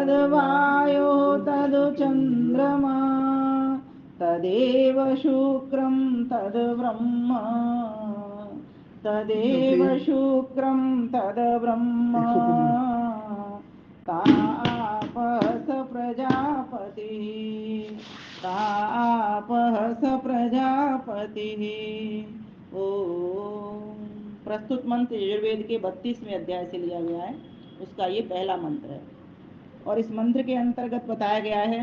तद्वायो तद् चन्द्रमा तदेव शुक्रं तद् ब्रह्म तदेव शुक्रं तद् ब्रह्म तापः स प्रजापतिः तापः स प्रजापतिः। ओम। प्रस्तुत मंत्र यजुर्वेद के 32वें अध्याय से लिया गया है, उसका ये पहला मंत्र है। और इस मंत्र के अंतर्गत बताया गया है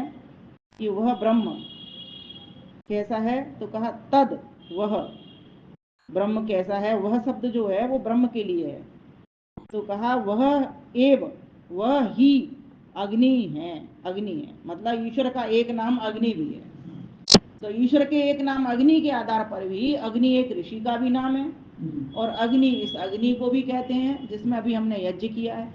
कि वह ब्रह्म कैसा है, तो कहा तद वह ब्रह्म कैसा है। वह शब्द जो है वो ब्रह्म के लिए है, तो कहा वह एव वह ही अग्नि है। अग्नि है मतलब ईश्वर का एक नाम अग्नि भी है। तो ईश्वर के एक नाम अग्नि के आधार पर भी अग्नि एक ऋषि का भी नाम है, और अग्नि इस अग्नि को भी कहते हैं जिसमें अभी हमने यज्ञ किया है।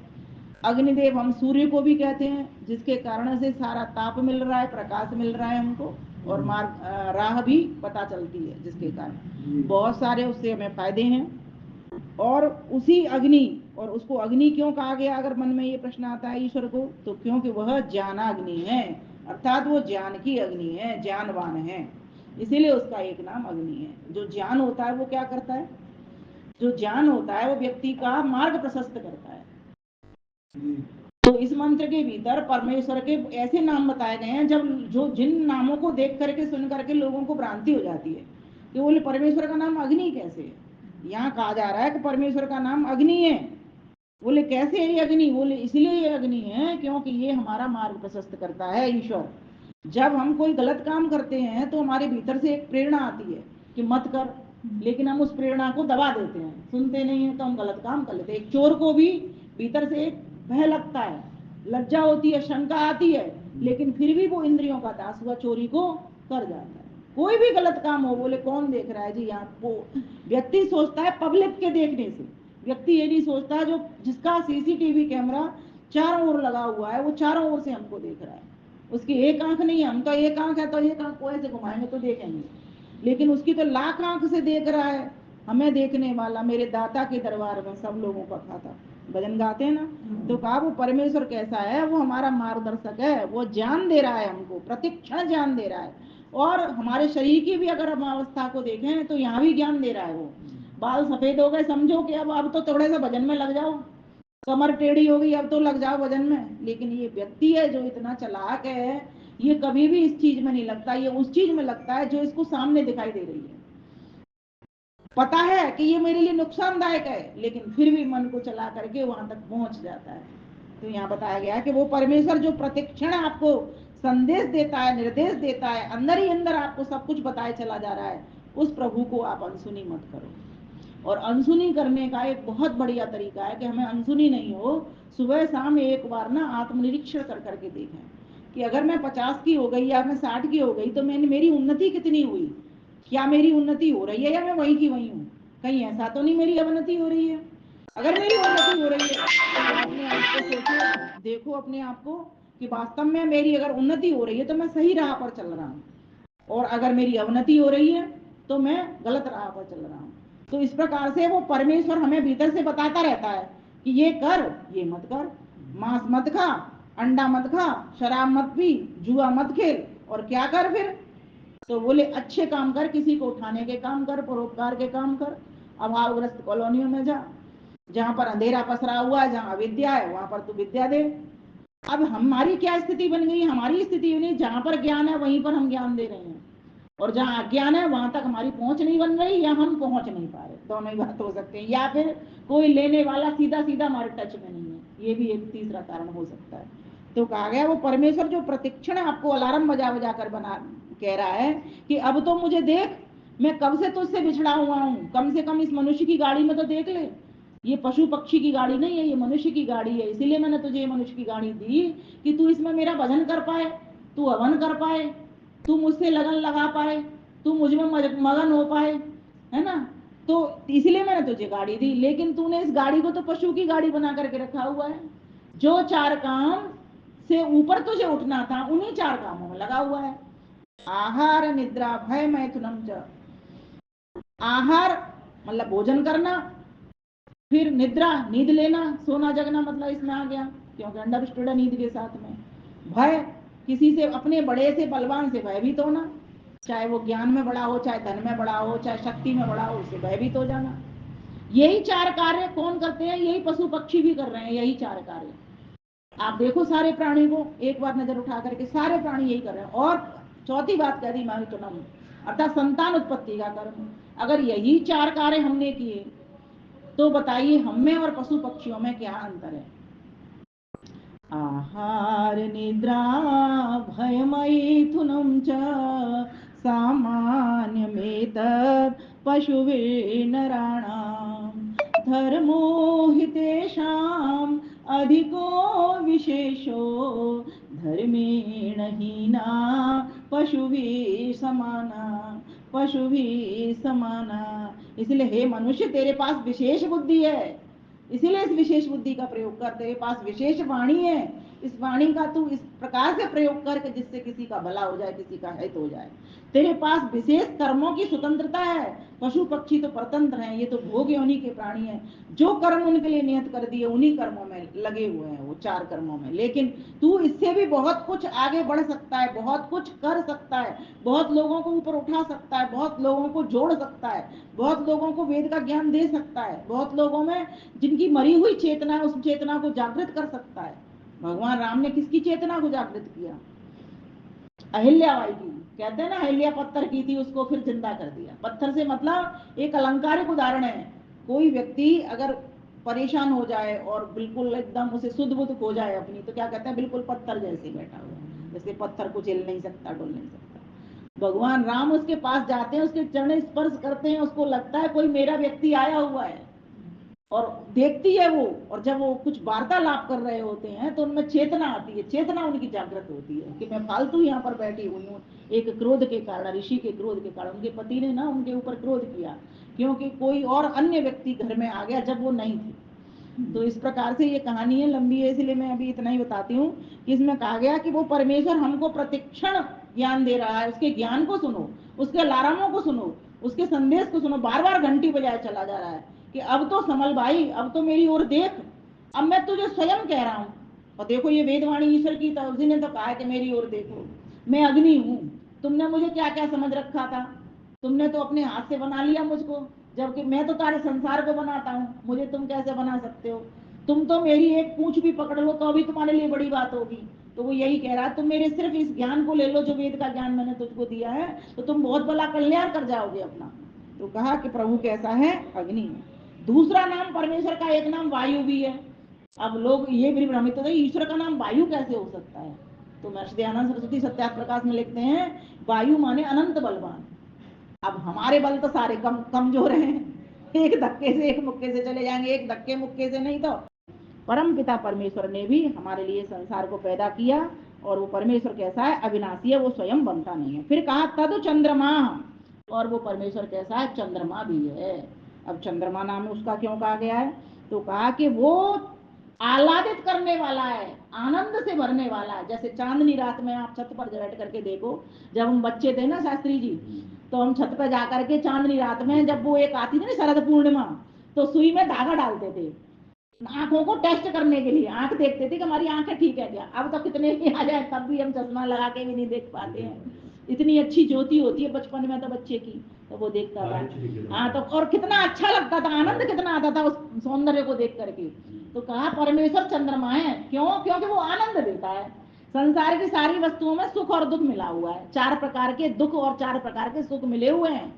अग्निदेव हम सूर्य को भी कहते हैं, जिसके कारण से सारा ताप मिल रहा है, प्रकाश मिल रहा है हमको, और मार्ग राह भी पता चलती है, जिसके कारण बहुत सारे उससे हमें फायदे हैं। और उसी अग्नि, और उसको अग्नि क्यों कहा गया, अगर मन में ये प्रश्न आता है ईश्वर को, तो क्योंकि वह ज्ञानाग्नि है, अर्थात वो ज्ञान की अग्नि है, ज्ञानवान है, इसीलिए उसका एक नाम अग्नि है। जो ज्ञान होता है वो क्या करता है, जो ज्ञान होता है वो व्यक्ति का मार्ग प्रशस्त करता है। तो इस मंत्र के भीतर परमेश्वर के ऐसे नाम बताए गए हैं जब जो जिन नामों को देख करके सुन करके लोगों को भ्रांति हो जाती है कि बोले परमेश्वर का नाम अग्नि कैसे है। यहाँ कहा जा रहा है कि परमेश्वर का नाम अग्नि है। बोले कैसे है ये अग्नि, बोले इसलिए ये अग्नि है क्योंकि ये हमारा मार्ग प्रशस्त करता है ईश्वर। जब हम कोई गलत काम करते हैं तो हमारे भीतर से एक प्रेरणा आती है कि मत कर, लेकिन हम उस प्रेरणा को दबा देते हैं, सुनते नहीं है, तो हम गलत काम कर लेते हैं। एक चोर को भी भीतर से एक भय लगता है, लज्जा होती है, शंका आती है, लेकिन फिर भी वो इंद्रियों का दास हुआ चोरी को कर जाता है। कोई भी गलत काम हो, बोले कौन देख रहा है जी, यहाँ वो व्यक्ति सोचता है पब्लिक के देखने से, व्यक्ति ये नहीं सोचता जो जिसका सीसीटीवी कैमरा चारों ओर लगा हुआ है वो चारों ओर से हमको देख रहा है। उसकी एक आंख नहीं है, हम तो एक आंख है तो एक आंख को ऐसे घुमाएंगे तो देखेंगे, लेकिन उसकी तो लाख आंख से देख रहा है हमें देखने वाला। मेरे दाता के दरबार में सब लोगों का खाता, भजन गाते हैं ना, तो कहा वो परमेश्वर कैसा है, वो हमारा मार्गदर्शक है, वो ज्ञान दे रहा है हमको, प्रतिक्षण ज्ञान दे रहा है। और हमारे शरीर की भी अगर हम अवस्था को देखें तो यहाँ भी ज्ञान दे रहा है। वो बाल सफेद हो गए, समझो कि अब तो थोड़े से भजन में लग जाओ, कमर टेढ़ी हो गई अब तो लग जाओ भजन में। लेकिन ये व्यक्ति है जो इतना चालाक है, ये कभी भी इस चीज में नहीं लगता, ये उस चीज में लगता है जो इसको सामने दिखाई दे रही है। पता है कि ये मेरे लिए नुकसानदायक है, लेकिन फिर भी मन को चला करके वहां तक पहुंच जाता है। तो यहाँ बताया गया कि वो परमेश्वर जो प्रतिक्षण आपको संदेश देता है, निर्देश देता है, अंदर ही अंदर आपको सब कुछ बताए चला जा रहा है, उस प्रभु को आप अनसुनी मत करो। और अनसुनी करने का एक बहुत बढ़िया तरीका है कि हमें अनसुनी नहीं हो, सुबह शाम एक बार ना आत्मनिरीक्षण कर करके देखें कि अगर मैं 50 की हो गई या मैं 60 की हो गई तो मैंने मेरी उन्नति कितनी हुई, क्या मेरी उन्नति हो रही है या मैं वहीं की वहीं हूँ, कहीं ऐसा तो नहीं मेरी अवनति हो रही है। अगर मेरी उन्नति हो रही है तो अपने आप को सोचो, देखो अपने आप को कि वास्तव में मेरी अगर उन्नति हो रही है तो मैं सही राह पर चल रहा हूँ, और अगर मेरी अवनति हो रही है तो मैं गलत राह पर चल रहा हूँ। तो इस प्रकार से वो परमेश्वर हमें भीतर से बताता रहता है कि ये कर, ये मत कर, मांस मत खा, अंडा मत खा, शराब मत पी, जुआ मत खेल, और क्या कर फिर, तो बोले अच्छे काम कर, किसी को उठाने के काम कर, परोपकार के काम कर, अभावग्रस्त कॉलोनियों में जा, जहां पर अंधेरा पसरा हुआ है, जहां अविद्या है वहां पर तू विद्या दे। अब हमारी क्या स्थिति बन गई, हमारी स्थिति नहीं, जहां पर ज्ञान है वहीं पर हम ज्ञान दे रहे हैं, और जहां अज्ञान है वहां तक हमारी पहुंच नहीं बन रही, या हम पहुंच नहीं पा रहे, दोनों ही बात हो सकते हैं। या फिर कोई लेने वाला सीधा सीधा हमारे टच में नहीं है, ये भी एक तीसरा कारण हो सकता है। तो कहा गया वो परमेश्वर जो प्रतिक्षण आपको अलार्म बजा बजा कर बना कह रहा है कि अब तो मुझे देख, मैं कब से तुझसे बिछड़ा हुआ हूँ, कम से कम इस मनुष्य की गाड़ी में तो देख ले, ये पशु पक्षी की गाड़ी नहीं है, ये मनुष्य की गाड़ी है, इसीलिए मैंने तुझे ये मनुष्य की गाड़ी दी कि तू इसमें मेरा भजन कर पाए, तू हवन कर पाए, तू मुझसे लगन लगा पाए, तू मुझ में मगन हो पाए, है ना। तो इसलिए मैंने तुझे गाड़ी दी, लेकिन तूने इस गाड़ी को तो पशु की गाड़ी बना करके रखा हुआ है। जो चार काम से ऊपर तुझे उठना था उन्हीं चार कामों में लगा हुआ है, आहार निद्रा भय मैथुनम च। आहार मतलब भोजन करना, फिर निद्रा नींद लेना, सोना जगना मतलब इसमें आ गया, क्योंकि अंडरस्टूड है नींद के साथ में। भय, किसी से, अपने बड़े से बलवान से भयभीत होना, चाहे वो ज्ञान में बड़ा हो, चाहे धन में बड़ा हो, चाहे शक्ति में बड़ा हो, उससे भयभीत हो जाना। यही 4 कार्य कौन करते हैं? यही पशु पक्षी भी कर रहे हैं, यही 4 कार्य। आप देखो सारे प्राणी को एक बार नजर उठा करके, सारे प्राणी यही कर रहे हैं। और चौथी बात कह दी माहितुनम, अर्थात संतान उत्पत्ति का कर्म। अगर यही 4 कार्य हमने किए तो बताइए हम में और पशु पक्षियों में क्या अंतर है? आहार निद्रा भयमैथुनं च सामान्यमेतत् पशुभिर्नराणां धर्मो हि तेषाम् अधिको विशेषो धर्मेण हीना पशुभिः समाना। इसलिए हे मनुष्य, तेरे पास विशेष बुद्धि है, इसीलिए इस विशेष बुद्धि का प्रयोग कर। तेरे पास विशेष वाणी है, इस वाणी का तू इस प्रकार से प्रयोग करके जिससे किसी का भला हो जाए, किसी का हित हो जाए। तेरे पास विशेष कर्मों की स्वतंत्रता है। पशु पक्षी तो परतंत्र हैं, ये तो भोग योनि के प्राणी हैं। जो कर्म उनके लिए नियत कर दिए उन्हीं कर्मों में लगे हुए हैं, वो 4 कर्मों में। लेकिन तू इससे भी बहुत कुछ आगे बढ़ सकता है, बहुत कुछ कर सकता है, बहुत लोगों को ऊपर उठा सकता है, बहुत लोगों को जोड़ सकता है, बहुत लोगों को वेद का ज्ञान दे सकता है, बहुत लोगों में जिनकी मरी हुई चेतना है उस चेतना को जागृत कर सकता है। भगवान राम ने किसकी चेतना को जागृत किया? अहिल्याबाई की। कहते हैं ना, अहिल्या पत्थर की थी, उसको फिर जिंदा कर दिया। पत्थर से मतलब एक अलंकारिक उदाहरण है। कोई व्यक्ति अगर परेशान हो जाए और बिल्कुल एकदम उसे सुध बुध हो जाए अपनी, तो क्या कहते हैं? बिल्कुल पत्थर जैसे बैठा हुआ है, जैसे पत्थर को झेल नहीं सकता, डोल नहीं सकता। भगवान राम उसके पास जाते हैं, उसके चरण स्पर्श करते हैं, उसको लगता है कोई मेरा व्यक्ति आया हुआ है, और देखती है वो। और जब वो कुछ वार्तालाप कर रहे होते हैं तो उनमें चेतना आती है, चेतना उनकी जागृत होती है कि मैं फालतू यहाँ पर बैठी हुई हूँ। एक क्रोध के कारण, ऋषि के क्रोध के कारण, उनके पति ने ना उनके ऊपर क्रोध किया क्योंकि कोई और अन्य व्यक्ति घर में आ गया जब वो नहीं थी। तो इस प्रकार से ये कहानी है, लंबी है, इसलिए मैं अभी इतना ही बताती हूँ कि इसमें कहा गया कि वो परमेश्वर हमको प्रतिक्षण ज्ञान दे रहा है। उसके ज्ञान को सुनो, उसके अलार्मों को सुनो, उसके संदेश को सुनो। बार बार घंटी बजाए चला जा रहा है कि अब तो संभल भाई, अब तो मेरी ओर देख, अब मैं तुझे स्वयं कह रहा हूँ। और देखो ये वेदवाणी ईश्वर की, तो उसी ने तो कहा है कि मेरी ओर देखो, मैं अग्नि हूँ। तुमने मुझे क्या क्या समझ रखा था? तुमने तो अपने हाथ से बना लिया मुझको, जबकि मैं तो तारे संसार को बनाता हूँ, मुझे तुम कैसे बना सकते हो? तुम तो मेरी एक पूंछ भी पकड़ लो तो अभी तुम्हारे लिए बड़ी बात होगी। तो वो यही कह रहा है, तुम मेरे सिर्फ इस ज्ञान को ले लो जो वेद का ज्ञान मैंने तुझको दिया है, तो तुम बहुत बड़ा कल्याण कर जाओगे अपना। तो कहा कि प्रभु कैसा है? अग्नि है। दूसरा नाम परमेश्वर का एक नाम वायु भी है। अब लोग ये भी भ्रमित होते हैं, ईश्वर का नाम वायु कैसे हो सकता है? तो महर्षि दयानंद सरस्वती सत्यार्थ प्रकाश में लिखते हैं, वायु माने अनंत बलवान। अब हमारे बल तो सारे कमजोर हैं, एक धक्के से, एक मुक्के से चले जाएंगे, एक धक्के मुक्के से नहीं। तो परम पिता परमेश्वर ने भी हमारे लिए संसार को पैदा किया, और वो परमेश्वर कैसा है? अविनाशी है, वो स्वयं बनता नहीं है। फिर कहा तद चंद्रमा, और वो परमेश्वर कैसा है? चंद्रमा भी है। अब चंद्रमा नाम उसका क्यों कहा गया है? तो कहा कि वो आह्लादित करने वाला है, आनंद से भरने वाला है। जैसे चांदनी रात में आप छत पर बैठ करके देखो, जब हम बच्चे थे ना शास्त्री जी, तो हम छत पर जाकर के चांदनी रात में, जब वो एक आती थी ना शरद पूर्णिमा, तो सुई में धागा डालते थे आंखों को टेस्ट करने के लिए, आंख देखते थे कि हमारी आंखें ठीक है क्या। अब तो कितने ही आ जाए तब भी हम चश्मा लगा के भी नहीं देख पाते हैं, इतनी अच्छी ज्योति होती है बचपन में तो बच्चे की, तो वो देखता था। हाँ, तो और कितना अच्छा लगता था, आनंद कितना आता था उस सौंदर्य को देख करके। तो कहा परमेश्वर चंद्रमा है, क्यों? क्योंकि वो आनंद देता है। संसार की सारी वस्तुओं में सुख और दुख मिला हुआ है, 4 प्रकार के दुख और 4 प्रकार के सुख मिले हुए हैं,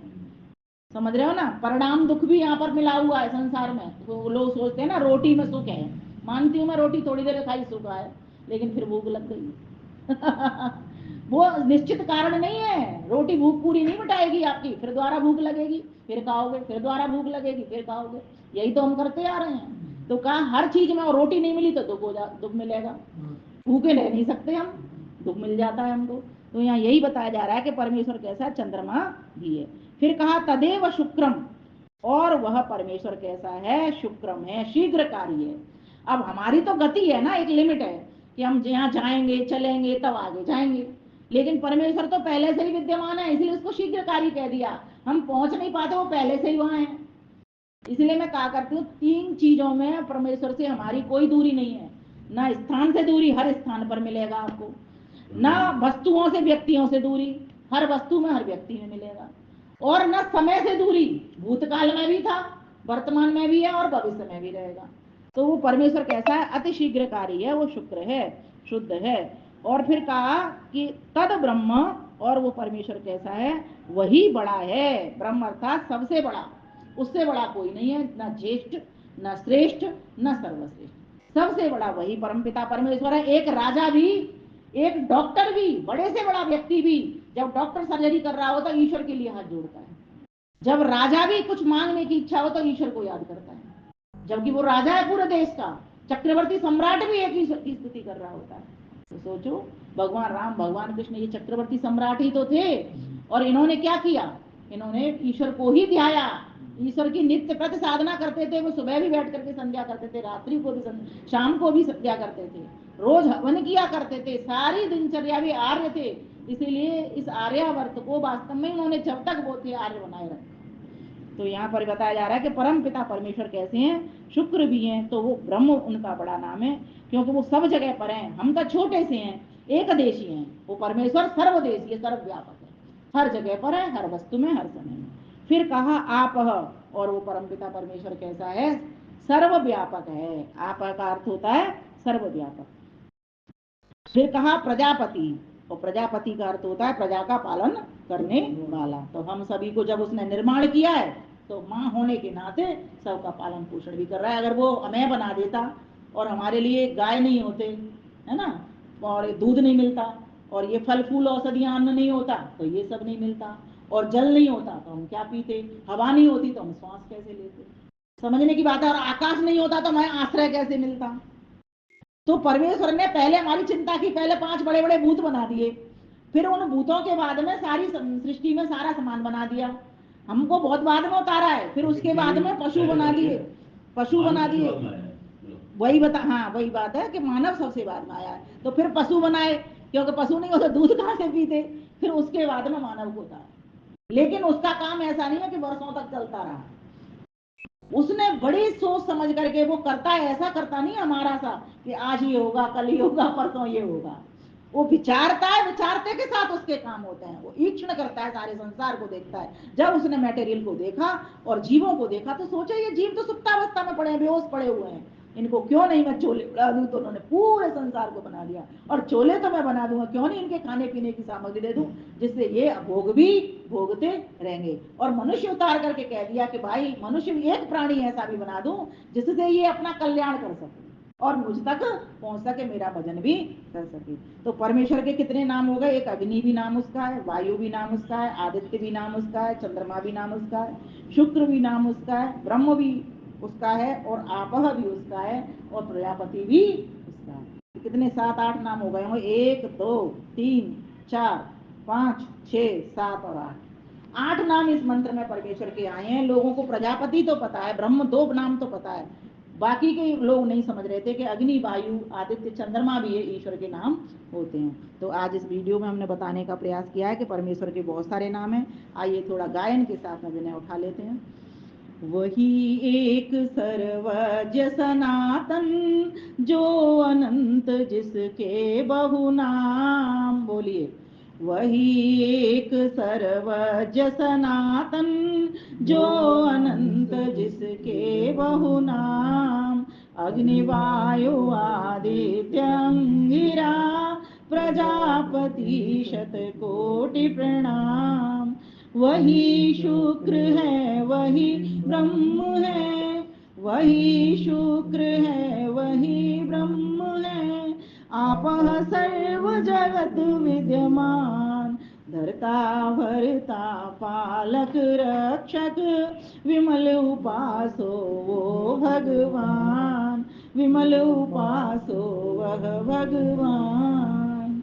समझ रहे हो ना? परिणाम दुख भी यहाँ पर मिला हुआ है संसार में। तो लोग सोचते हैं ना रोटी में सुख है, मानती हूँ मैं, रोटी थोड़ी देर खाई सुख है, लेकिन फिर भूख लग गई। वो निश्चित कारण नहीं है, रोटी भूख पूरी नहीं मिटाएगी आपकी, फिर दोबारा भूख लगेगी, फिर खाओगे, फिर दोबारा भूख लगेगी, फिर खाओगे। यही तो हम करते आ रहे हैं। तो कहा हर चीज में, और रोटी नहीं मिली तो दुख मिलेगा, भूखे रह नहीं सकते हम, दुख मिल जाता है हमको। तो यहाँ यही बताया जा रहा है कि परमेश्वर कैसा है? चंद्रमा भी है। फिर कहा तदेव शुक्रम, और वह परमेश्वर कैसा है? शुक्रम है, शीघ्रकारी है। अब हमारी तो गति है ना, एक लिमिट है कि हम यहाँ जाएंगे, चलेंगे, तब आगे जाएंगे। लेकिन परमेश्वर तो पहले से ही विद्यमान है, इसलिए उसको शीघ्रकारी कह दिया। हम पहुंच नहीं पाते, वो पहले से ही वहां है। इसलिए मैं कहा करती हूँ 3 चीजों में परमेश्वर से हमारी कोई दूरी नहीं है। ना स्थान से दूरी, हर स्थान पर मिलेगा आपको, ना वस्तुओं से व्यक्तियों से दूरी, हर वस्तु में हर व्यक्ति में मिलेगा, और न समय से दूरी, भूतकाल में भी था, वर्तमान में भी है और भविष्य में भी रहेगा। तो वो परमेश्वर कैसा है? अति शीघ्रकारी है, वो शुक्र है, शुद्ध है। और फिर कहा कि तद ब्रह्म, और वो परमेश्वर कैसा है? वही बड़ा है, ब्रह्म अर्थात सबसे बड़ा, उससे बड़ा कोई नहीं है, न ज्येष्ठ न श्रेष्ठ न सर्वश्रेष्ठ, सबसे बड़ा वही परमपिता परमेश्वर है। एक राजा भी, एक डॉक्टर भी, बड़े से बड़ा व्यक्ति भी जब डॉक्टर सर्जरी कर रहा हो तो ईश्वर के लिए हाथ जोड़ता है, जब राजा भी कुछ मांगने की इच्छा हो तो ईश्वर को याद करता है, जबकि वो राजा है पूरे देश का, चक्रवर्ती सम्राट भी एक ईश्वर की स्तुति कर रहा होता है। तो सोचो, भगवान राम भगवान कृष्ण ये चक्रवर्ती सम्राट ही तो थे, और इन्होंने क्या किया? इन्होंने ईश्वर को ही ध्याया, ईश्वर की नित्य प्रति साधना करते थे, वो सुबह भी बैठ करके संध्या करते थे, रात्रि को भी शाम को भी संध्या करते थे, रोज हवन किया करते थे, सारी दिनचर्या भी आर्य थे। इसीलिए इस आर्यावर्त को वास्तव में उन्होंने जब तक वो थे आर्य बनाए रखा। तो यहाँ पर बताया जा रहा है कि परम पिता परमेश्वर कैसे हैं? शुक्र भी हैं, तो वो ब्रह्म उनका बड़ा नाम है, क्योंकि वो सब जगह पर हैं, हम तो छोटे से हैं, एक देशी हैं, वो परमेश्वर सर्वदेशीय सर्वव्यापक है, हर जगह पर है, हर वस्तु में, हर समय में। फिर कहा आप, और वो परमपिता परमेश्वर कैसा है? सर्वव्यापक है। आप का अर्थ होता है सर्वव्यापक। फिर कहा प्रजापति, और प्रजापति का अर्थ होता है प्रजा का पालन करने वाला। तो हम सभी को जब उसने निर्माण किया है तो माँ होने के नाते सबका पालन पोषण भी कर रहा है। अगर वो हमें बना देता और हमारे लिए गाय नहीं होते, है ना, और दूध नहीं मिलता, और ये फल फूल औषधियां अन्न नहीं होता तो ये सब नहीं मिलता, और जल नहीं होता तो हम क्या पीते, हवा नहीं होती तो हम श्वास कैसे लेते, समझने की बात है, और आकाश नहीं होता तो हमें आश्रय कैसे मिलता। तो परमेश्वर ने पहले हमारी चिंता की, पहले 5 बड़े बड़े भूत बना दिए, फिर उन भूतों के बाद में सारी सृष्टि में सारा सामान बना दिया, हमको बहुत बाद में उतारा है, फिर उसके बाद में पशु बना दिए, पशु बना दिए, वही बता, हाँ वही बात है कि मानव सबसे बाद में आया है, तो फिर पशु बनाए, क्योंकि पशु नहीं होता दूध कहाँ से पीते, फिर उसके बाद में मानव को उतारा। लेकिन उसका काम ऐसा नहीं है कि वर्षों तक चलता रहा, उसने बड़ी सोच समझ करके वो करता है, ऐसा करता नहीं हमारा सा कि आज ये होगा कल ये होगा परसों ये होगा, वो विचारता है, विचारते के साथ उसके काम होते हैं, वो ईक्षण करता है, सारे संसार को देखता है। जब उसने मटेरियल को देखा और जीवों को देखा तो सोचा ये जीव तो सुप्तावस्था में पड़े हैं, बेहोश पड़े हुए हैं, इनको क्यों नहीं मैं चोले उड़ा दूं, तो उन्होंने पूरे संसार को बना दिया, और चोले तो मैं बना दूंगा, क्यों नहीं इनके खाने पीने की सामग्री दे दूं जिससे ये भोग भी भोगते रहेंगे। और मनुष्य उतार करके कह दिया कि भाई मनुष्य एक प्राणी ऐसा भी बना दूं जिससे ये अपना कल्याण कर सके और मुझ तक पहुंच सके, मेरा भजन भी कर सके। तो परमेश्वर के कितने नाम हो गए? एक अग्नि भी नाम उसका है, वायु भी नाम उसका है, आदित्य भी नाम उसका है, चंद्रमा भी नाम उसका है, शुक्र भी नाम उसका है, ब्रह्म भी उसका है, और आपह भी उसका है, और प्रजापति भी उसका है। कितने? 7-8 नाम हो गए होंगे, 1 2 3 4 5 6 7 और 8 नाम इस मंत्र में परमेश्वर के आए हैं। लोगों को प्रजापति तो पता है, ब्रह्म 2 नाम तो पता है, बाकी के लोग नहीं समझ रहे थे कि अग्नि वायु आदित्य चंद्रमा भी ये ईश्वर के नाम होते हैं। तो आज इस वीडियो में हमने बताने का प्रयास किया है कि परमेश्वर के बहुत सारे नाम हैं। आइए थोड़ा गायन के साथ में विनय उठा लेते हैं। वही एक सर्वज्ञ सनातन जो अनंत जिसके बहु नाम, बोलिए, वही एक सर्वज्ञ सनातन जो अनंत जिसके बहु नाम, अग्नि वायु आदित्य अंगिरा प्रजापति शतकोटि प्रणाम। वही शुक्र है वही ब्रह्म है, वही शुक्र है वही ब्रह्म है, आपः सर्व जगत विद्यमान, धरता भरता पालक रक्षक, विमल उपासो वो भगवान, विमल उपासो वह भगवान।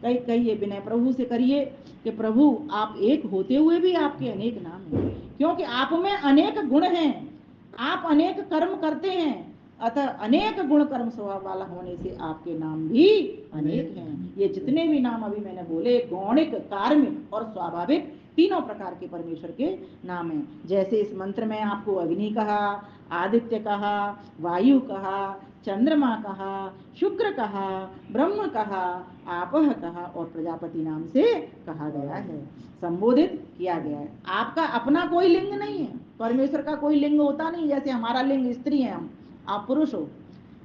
कहिए विनय प्रभु से करिए कि प्रभु आप एक होते हुए भी आपके अनेक नाम हैं, क्योंकि आप में अनेक गुण हैं, आप अनेक कर्म करते हैं, अतः अनेक गुण कर्म स्वभाव वाला होने से आपके नाम भी अनेक हैं। ये जितने भी नाम अभी मैंने बोले, गौणिक, कार्मिक और स्वाभाविक, तीनों प्रकार के परमेश्वर के नाम हैं। जैसे इस मंत्र में आपको अग्नि कहा, आदित्य कहा, वायु कहा, चंद्रमा कहा, शुक्र कहा, ब्रह्म कहा, आपह कहा और प्रजापति नाम से कहा गया है, संबोधित किया गया है। आपका अपना कोई लिंग नहीं है, परमेश्वर का कोई लिंग होता नहीं। जैसे हमारा लिंग स्त्री है, हम, आप पुरुष हो,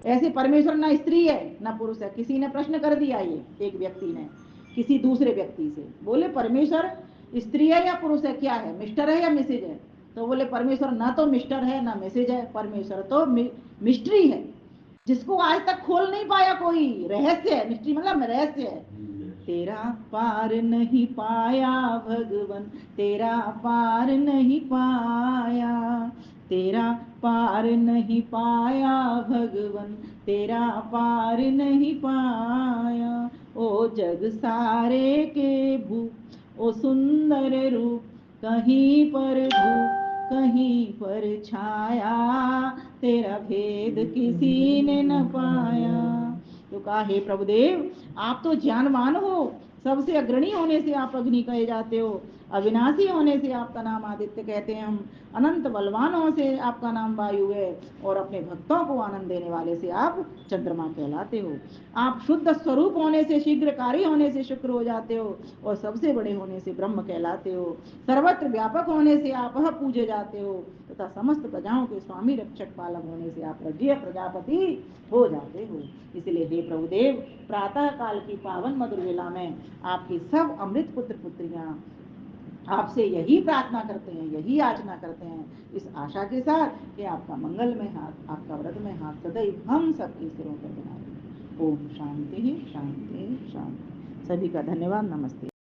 ऐसे परमेश्वर ना स्त्री है ना पुरुष है। किसी ने प्रश्न कर दिया, ये एक व्यक्ति ने किसी दूसरे व्यक्ति से, बोले परमेश्वर स्त्री है या पुरुष है, क्या है, मिस्टर है या मिसेज है? तो बोले परमेश्वर ना तो मिस्टर है ना मिसेज है, परमेश्वर तो मिस्ट्री है, जिसको आज तक खोल नहीं पाया कोई, रहस्य है। मिस्ट्री मतलब रहस्य है। तेरा पार नहीं पाया भगवन, तेरा पार नहीं पाया, तेरा पार नहीं पाया भगवन, तेरा पार नहीं पाया। ओ जग सारे के भू, ओ सुंदर रूप, कहीं पर धूप कहीं पर छाया, तेरा भेद किसी ने न पाया। तो कहा, हे प्रभुदेव, आप तो ज्ञानवान हो, सबसे अग्रणी होने से आप अग्नि कहे जाते हो, अविनाशी होने से आपका नाम आदित्य कहते हैं हम, अनंत बलवानों से आपका नाम वायु है, और अपने भक्तों को आनंद देने वाले से आप चंद्रमा कहलाते हो। आप शुद्ध स्वरूप होने से, शीघ्रकारी होने से शुक्र हो जाते हो, और सबसे बड़े होने से ब्रह्म कहलाते हो। सर्वत्र व्यापक होने से आप पूजे जाते हो, तथा समस्त प्रजाओं के स्वामी रक्षक पालक होने से आप प्रज्ञ प्रजापति हो जाते हो। इसलिए हे प्रभुदेव, प्रातः काल की पावन मधुर वेला में आपकी सब अमृत पुत्र पुत्रियां आपसे यही प्रार्थना करते हैं, यही याचना करते हैं, इस आशा के साथ कि आपका मंगल में हाथ, आपका व्रत में हाथ सदैव हम सबके सिरों पर बना रहे। ओम शांति शांति शांति। सभी का धन्यवाद, नमस्ते।